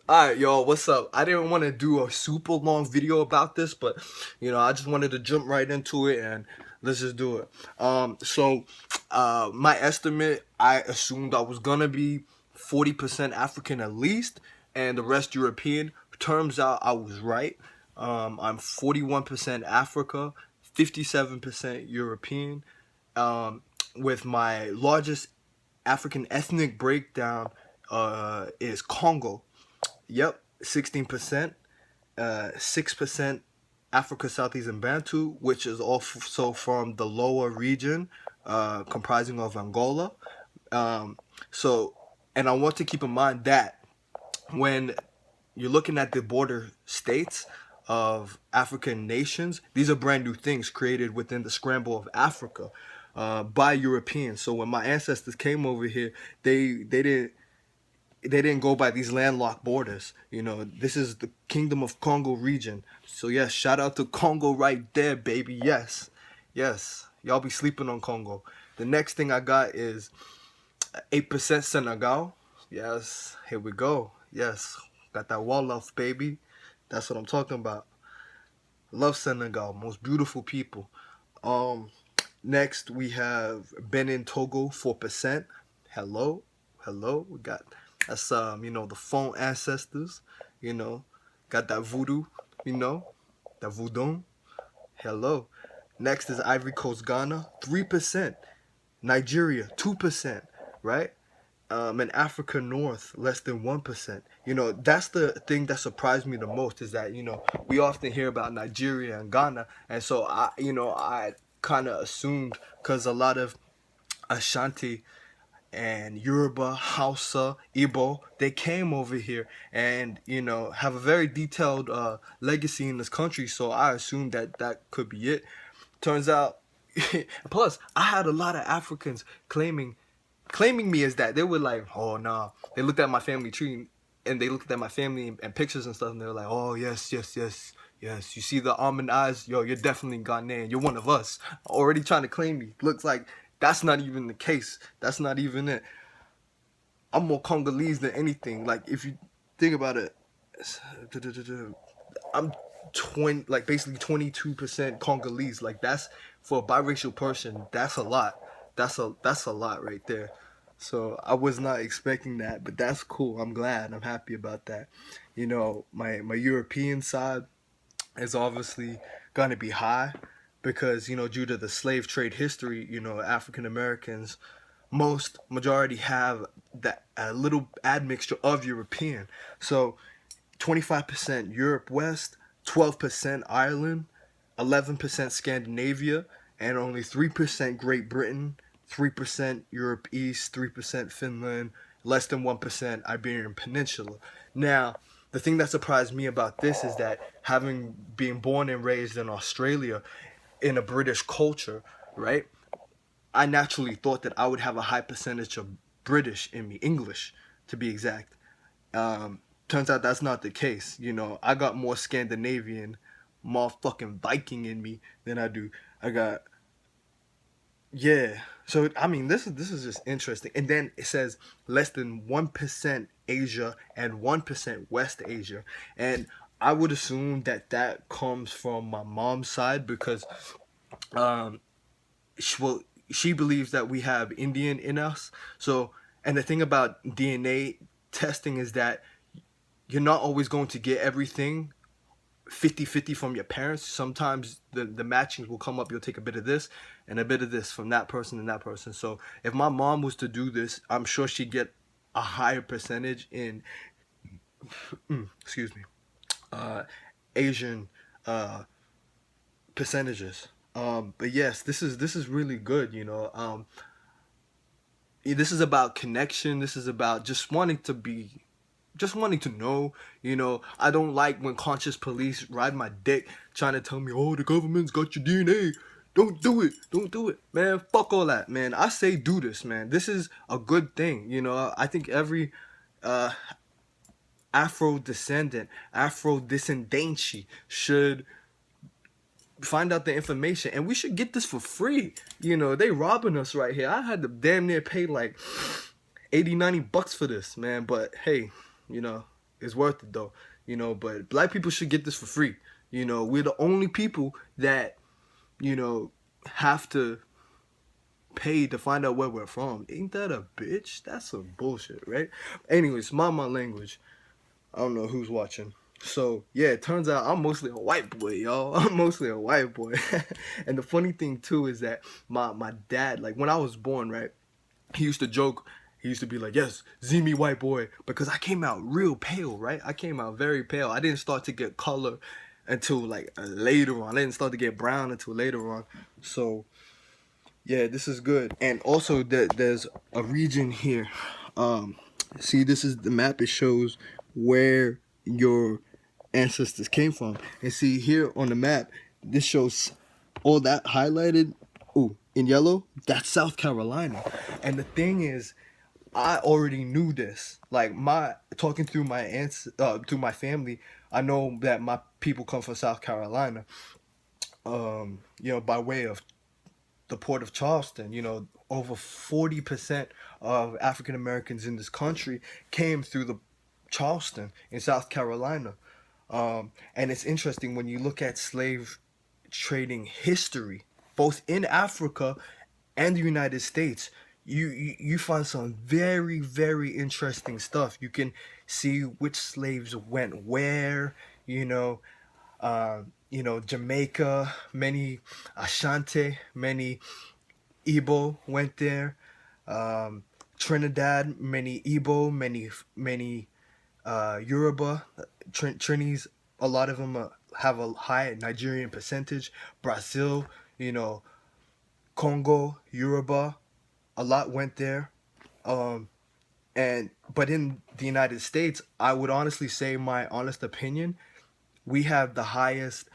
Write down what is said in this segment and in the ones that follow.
Alright, y'all, what's up? I didn't want to do a super long video about this, but I just wanted to jump right into it and let's just do it. My estimate, I assumed I was gonna be 40% African at least, and the rest European. Turns out I was right. I'm 41% Africa, 57% European, with my largest African ethnic breakdown is Congo. Yep, 16%, 6% Africa, Southeast, and Bantu, which is also from the lower region, comprising of Angola. Um, so, and I want to keep in mind that when you're looking at the border states of African nations, these are brand new things created within the scramble of Africa by Europeans. So when my ancestors came over here, they didn't go by these landlocked borders. This is the Kingdom of Congo region. So yes, shout out to Congo right there, baby. Yes, yes. Y'all be sleeping on Congo. The next thing I got is 8% Senegal. Yes, here we go. Yes, got that wall love, baby. That's what I'm talking about. Love Senegal, most beautiful people. Um, Next we have Benin, Togo, 4%. Hello, hello. We got that's the phone ancestors. You know, got that voodoo. You know, that voodoo. Hello. Next is Ivory Coast, Ghana, 3%. Nigeria, 2%. Right. In Africa North, less than 1%. That's the thing that surprised me the most is that we often hear about Nigeria and Ghana, and so I kind of assumed because a lot of Ashanti and Yoruba, Hausa, Igbo, they came over here and have a very detailed legacy in this country. So I assumed that that could be it. Turns out, plus I had a lot of Africans claiming me as that. They were like, oh nah. They looked at my family tree and they looked at my family and pictures and stuff, and they were like, oh yes, yes, yes, yes. You see the almond eyes? Yo, you're definitely Ghanaian. You're one of us. Already trying to claim me. Looks like that's not even the case. That's not even it. I'm more Congolese than anything. Like if you think about it, I'm 20, like basically 22% Congolese. Like that's for a biracial person. That's a lot. That's a lot right there. So I was not expecting that, but that's cool. I'm glad. I'm happy about that. My European side is obviously gonna be high because due to the slave trade history, African Americans most majority have that a little admixture of European. So 25% Europe West, 12% Ireland, 11% Scandinavia, and only 3% Great Britain, 3% Europe East, 3% Finland, less than 1% Iberian Peninsula. Now, the thing that surprised me about this is that having been born and raised in Australia in a British culture, right? I naturally thought that I would have a high percentage of British in me, English to be exact. Turns out that's not the case. I got more Scandinavian, motherfucking Viking in me than I do. I got yeah. So I mean, this is just interesting. And then it says less than 1% Asia and 1% West Asia, and I would assume that that comes from my mom's side because um, well, she believes that we have Indian in us. So, and the thing about DNA testing is that you're not always going to get everything 50-50 from your parents. Sometimes the matchings will come up. You'll take a bit of this and a bit of this from that person and that person. So if my mom was to do this, I'm sure she'd get a higher percentage in, excuse me, uh, Asian uh, percentages. But yes, this is really good. This is about connection. This is about just wanting to know. I don't like when conscious police ride my dick trying to tell me, oh, the government's got your DNA. Don't do it. Don't do it. Man, fuck all that, man. I say do this, man. This is a good thing. I think every uh, Afro-descendant should find out the information, and we should get this for free. They robbing us right here. I had to damn near pay like 80, $90 for this, man. But hey, you know It's worth it though, But black people should get this for free. We're the only people that have to pay to find out where we're from. Ain't that a bitch? That's some bullshit, right? Anyways, mind my language. I don't know who's watching. So yeah, it turns out I'm mostly a white boy, y'all. I'm mostly a white boy. And the funny thing too is that my dad, like when I was born, right, he used to joke. He used to be like, "Yes, see me, white boy," because I came out real pale, right? I came out very pale. I didn't start to get color until like later on. I didn't start to get brown until later on. So yeah, this is good. And also there's a region here. Um, See, this is the map. It shows where your ancestors came from. And see here on the map, this shows all that highlighted. Ooh, in yellow, that's South Carolina. And the thing is, I already knew this. Like my talking through my through my family, I know that my people come from South Carolina. By way of the port of Charleston. Over 40% of African Americans in this country came through the Charleston in South Carolina. And it's interesting when you look at slave trading history, both in Africa and the United States. You find some very, very interesting stuff. You can see which slaves went where, you know, Jamaica, many Ashanti, many Igbo went there. Um, Trinidad, many Igbo, many Yoruba, Trinis. A lot of them have a high Nigerian percentage. Brazil, you know, Congo, Yoruba, a lot went there. Um, and but in the United States, I would honestly say, my honest opinion, we have the highest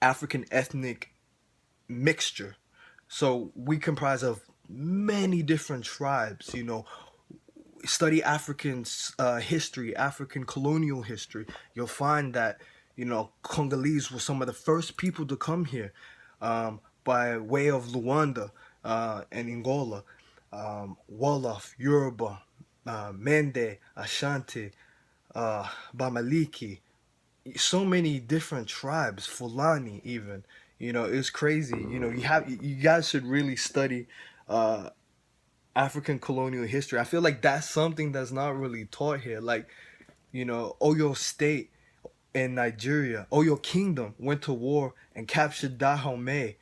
African ethnic mixture. So we comprise of many different tribes. Study African history, African colonial history. You'll find that Congolese were some of the first people to come here, by way of Luanda and Angola. Wolof, Yoruba, Mende, Ashanti, Bamaliki, so many different tribes, Fulani even. It's crazy. You guys should really study uh African colonial history. I feel like that's something that's not really taught here. Like, Oyo State in Nigeria, Oyo Kingdom went to war and captured Dahomey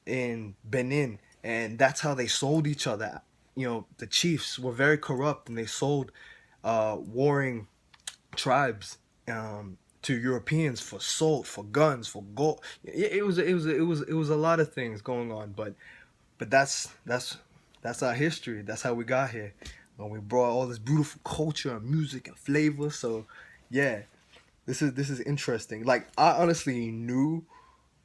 in Benin, and that's how they sold each other. The chiefs were very corrupt, and they sold warring tribes to Europeans for salt, for guns, for gold. It was a lot of things going on, but that's our history. That's how we got here. And we brought all this beautiful culture and music and flavor. So yeah, this is interesting. Like I honestly knew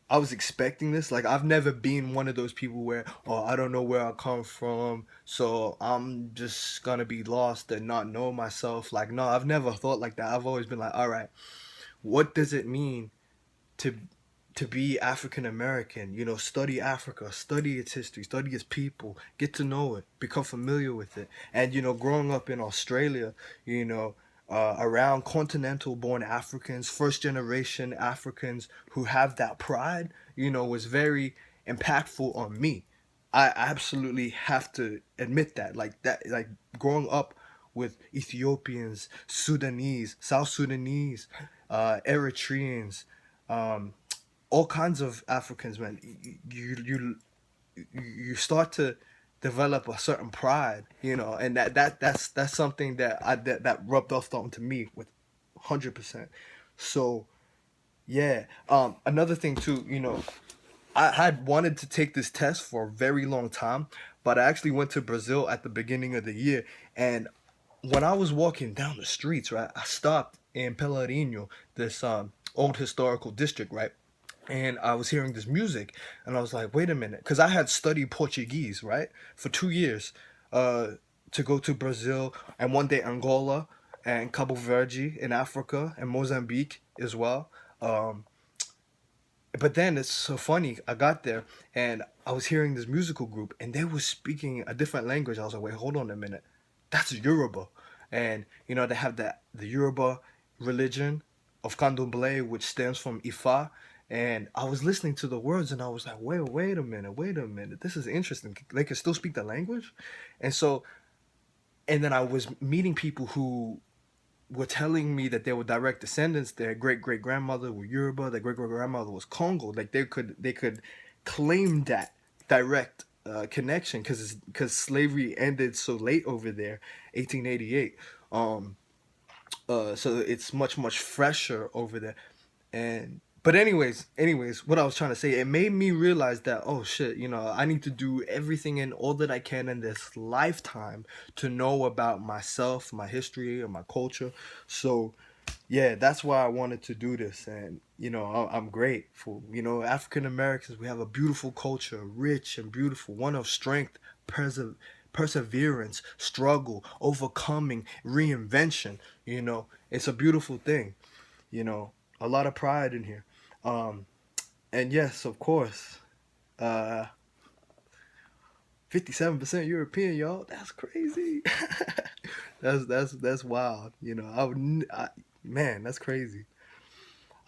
I was expecting this. Like I've never been one of those people where, oh, I don't know where I come from, so I'm just gonna be lost and not know myself. Like no, I've never thought like that. I've always been like, all right, what does it mean to be African American? Study Africa, study its history, study its people, get to know it, become familiar with it. And growing up in Australia, around continental born Africans, first generation Africans who have that pride, was very impactful on me. I absolutely have to admit that. Like growing up with Ethiopians, Sudanese, South Sudanese, Eritreans, um, all kinds of Africans, man. You start to develop a certain pride, and that's something that rubbed off onto me with 100%. So yeah, another thing too, I had wanted to take this test for a very long time, but I actually went to Brazil at the beginning of the year, and when I was walking down the streets, right, I stopped in Pelourinho, this old historical district, right, and I was hearing this music, and I was like, wait a minute, because I had studied Portuguese, right, for 2 years, uh, to go to Brazil and one day Angola and Cabo Verde in Africa and Mozambique as well. Um, but then it's so funny. I got there and I was hearing this musical group and they were speaking a different language. I was like, wait, hold on a minute. That's Yoruba. and they have the Yoruba religion of Candomblé, which stands from Ifa. And I was listening to the words, and I was like, wait a minute, this is interesting. They can still speak the language, and so, and then I was meeting people who were telling me that they were direct descendants. Their great great grandmother was Yoruba. Their great great grandmother was Congo. Like they could claim that direct connection because slavery ended so late over there, 1888. Um, so it's much fresher over there. And but anyways, what I was trying to say, it made me realize that, oh shit, I need to do everything and all that I can in this lifetime to know about myself, my history, and my culture. So yeah, that's why I wanted to do this. And I'm grateful. African Americans, we have a beautiful culture, rich and beautiful, one of strength, perse- perseverance, struggle, overcoming, reinvention. It's a beautiful thing. you know a lot of pride in here. um and yes, of course, uh 57% European, y'all. That's crazy. That's wild. Man, that's crazy.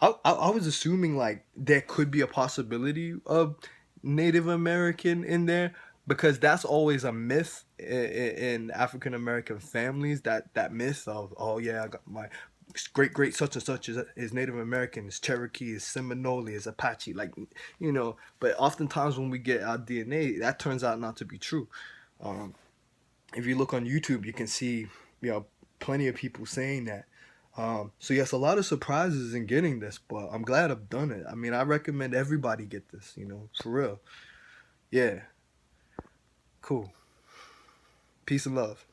I was assuming like there could be a possibility of Native American in there, because that's always a myth in African American families. That myth of, oh yeah, I got my great great such and such is Native American, is Cherokee, is Seminole, is Apache, like But oftentimes when we get our DNA, that turns out not to be true. Um, if you look on YouTube, you can see plenty of people saying that. So yes, a lot of surprises in getting this, but I'm glad I've done it. I mean, I recommend everybody get this. For real. Yeah, cool. Peace and love.